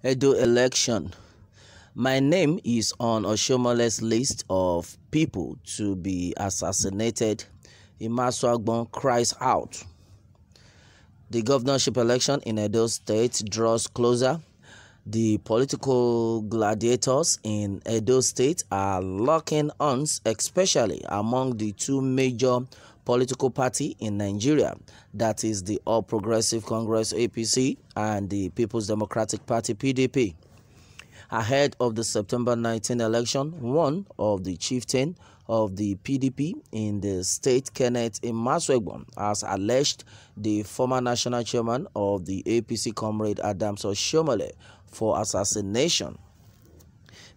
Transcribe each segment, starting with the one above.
Edo election. My name is on Oshiomole's list of people to be assassinated. Imasuagbon cries out. The governorship election in Edo State draws closer. The political gladiators in Edo State are locking arms, especially among the two major political parties in Nigeria, that is the All Progressive Congress APC and the People's Democratic Party PDP. Ahead of the September 19 election, one of the chieftain of the PDP in the state, Kenneth Imasuagbon, has alleged the former national chairman of the APC, Comrade Oshiomole, for assassination.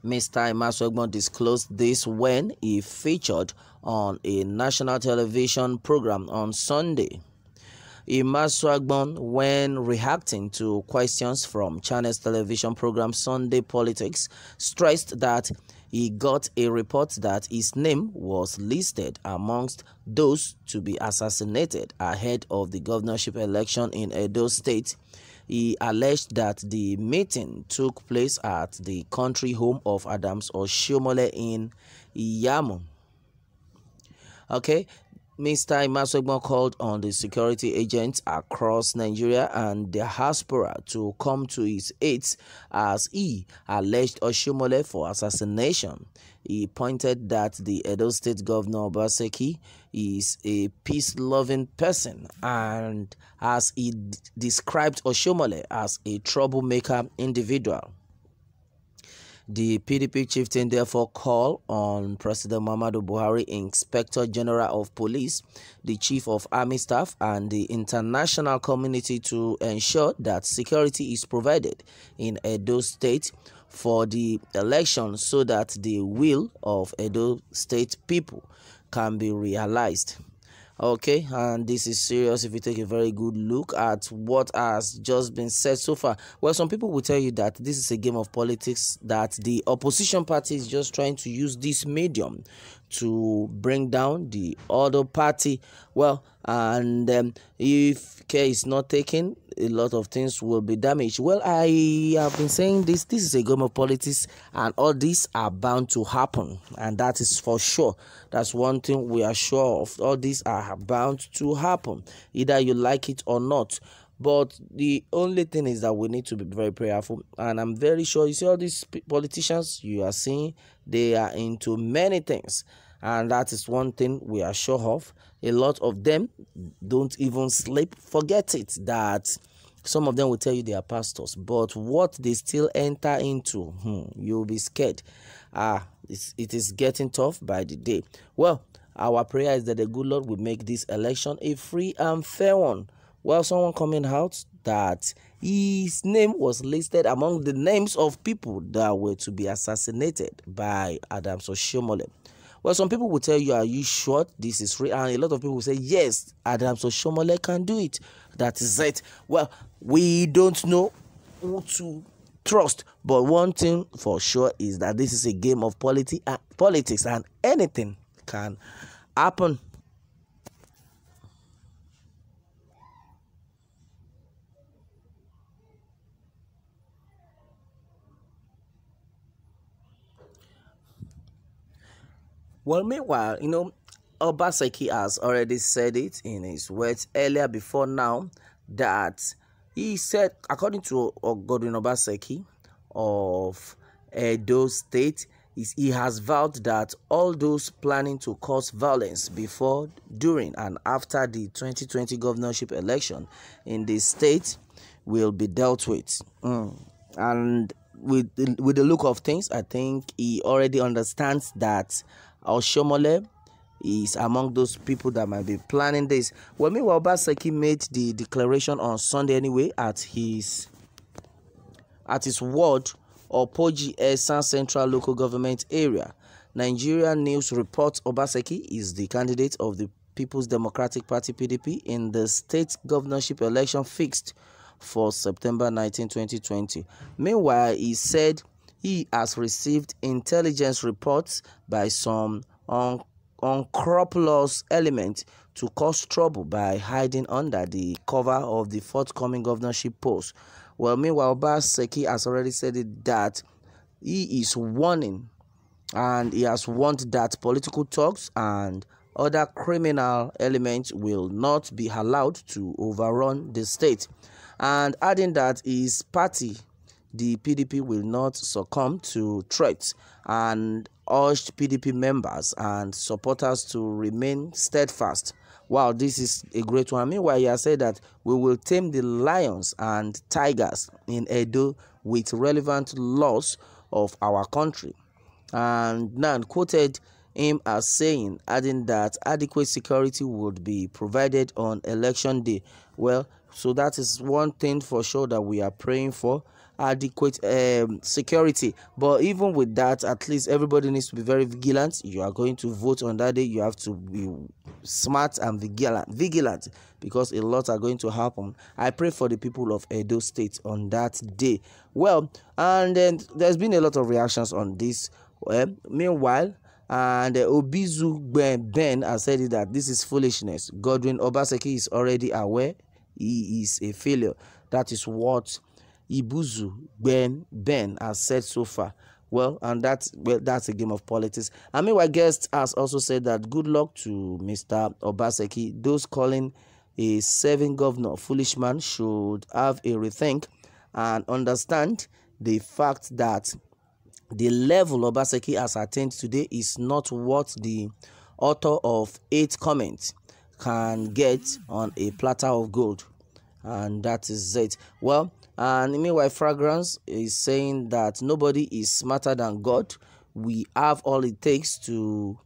Mr. Imasuagbon disclosed this when he featured on a national television program on Sunday. Imasuagbon, when reacting to questions from Channel's television program Sunday Politics, stressed that he got a report that his name was listed amongst those to be assassinated ahead of the governorship election in Edo State. He alleged that the meeting took place at the country home of Oshiomole in Iyamo. Okay. Mr. Imasuagbon called on the security agents across Nigeria and the diaspora to come to his aid as he alleged Oshiomole for assassination. He pointed that the Edo State Governor Obaseki is a peace-loving person, and as he described Oshiomole as a troublemaker individual. The PDP chieftain therefore called on President Muhammadu Buhari, Inspector General of Police, the Chief of Army Staff, and the international community to ensure that security is provided in Edo State for the election so that the will of Edo State people can be realized. Okay, and this is serious if you take a very good look at what has just been said so far. Well, some people will tell you that this is a game of politics, that the opposition party is just trying to use this medium to bring down the other party. Well, and if care is not taken, a lot of things will be damaged. Well, I have been saying this is a game of politics, and all these are bound to happen, and that is for sure. That's one thing we are sure of. All these are bound to happen, either you like it or not. But the only thing is that we need to be very prayerful, and I'm very sure you see all these politicians you are seeing, they are into many things, and that is one thing we are sure of. A lot of them don't even sleep. Forget it that some of them will tell you they are pastors, but what they still enter into, you'll be scared. It is getting tough by the day. Well, our prayer is that the good Lord will make this election a free and fair one. Well, someone coming out that his name was listed among the names of people that were to be assassinated by Oshiomole. Well, some people will tell you, are you sure this is real? And a lot of people will say, yes, Oshiomole can do it. That is it. Well, we don't know who to trust, but one thing for sure is that this is a game of politics, and anything can happen. Well, meanwhile, Obaseki has already said it in his words earlier before now, that he said, according to Godwin Obaseki of Edo State, he has vowed that all those planning to cause violence before, during, and after the 2020 governorship election in the state will be dealt with. And with the look of things, I think he already understands that Oshiomole is among those people that might be planning this. Well, meanwhile, Obaseki made the declaration on Sunday anyway at his ward Opoji Esan Central Local Government Area. Nigeria News reports Obaseki is the candidate of the People's Democratic Party PDP in the state governorship election fixed for September 19, 2020. Meanwhile, he said he has received intelligence reports by some unscrupulous element to cause trouble by hiding under the cover of the forthcoming governorship post. Well, meanwhile, Obaseki has already said it that he is warning, and he has warned that political talks and other criminal elements will not be allowed to overrun the state, and adding that his party, the PDP, will not succumb to threats, and urged PDP members and supporters to remain steadfast. Wow, this is a great one. Meanwhile, he has said that we will tame the lions and tigers in Edo with relevant laws of our country. And Nan quoted him as saying, adding that adequate security would be provided on election day. Well, so that is one thing for sure that we are praying for, adequate security. But even with that, at least everybody needs to be very vigilant. You are going to vote on that day, you have to be smart and vigilant, because a lot are going to happen. I pray for the people of Edo State on that day. Well, and then there's been a lot of reactions on this. Meanwhile, and Obizu Ben has said that this is foolishness. Godwin Obaseki is already aware he is a failure. That is what Ibuzu Ben has said so far. Well, and that's a game of politics. I mean, my guest has also said that good luck to Mr. Obaseki. Those calling a serving governor foolish man should have a rethink and understand the fact that the level Obaseki has attained today is not what the author of 8 comments can get on a platter of gold. And that is it. Well, and meanwhile, Fragrance is saying that nobody is smarter than God. We have all it takes to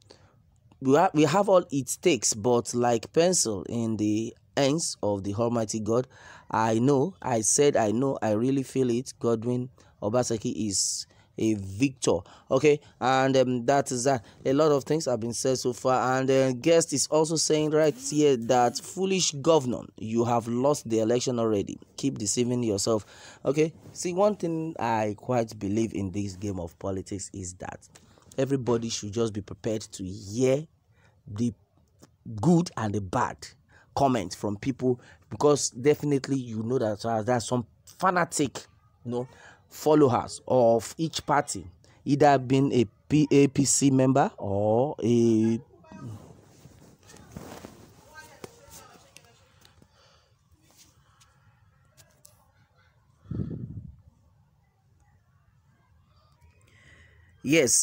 we have all it takes, but like pencil in the hands of the Almighty God. I know, I really feel it. Godwin Obaseki is a victor. Okay, and that is that. A lot of things have been said so far, and guest is also saying right here that foolish governor, you have lost the election already. Keep deceiving yourself. Okay, see, one thing I quite believe in this game of politics is that everybody should just be prepared to hear the good and the bad comments from people, because definitely you know that there's some fanatic, followers of each party, either being a APC member or a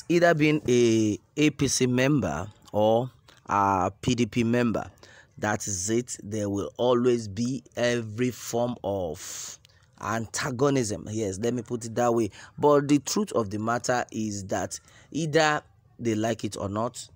either being a APC member or a PDP member. That is it. There will always be every form of antagonism. Yes, let me put it that way. But the truth of the matter is that either they like it or not,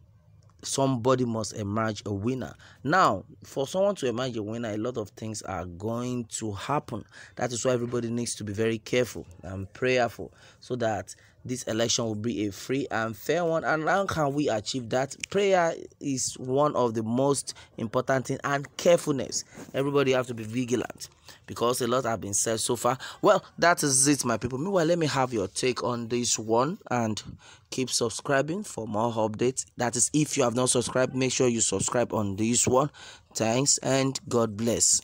somebody must emerge a winner. Now, for someone to emerge a winner, a lot of things are going to happen. That is why everybody needs to be very careful and prayerful, so that this election will be a free and fair one. And how can we achieve that? Prayer is one of the most important things, and carefulness. Everybody have to be vigilant, because a lot have been said so far. Well, that is it, my people. Meanwhile, let me have your take on this one, and keep subscribing for more updates. That is, if you have not subscribed, make sure you subscribe on this one. Thanks, and God bless.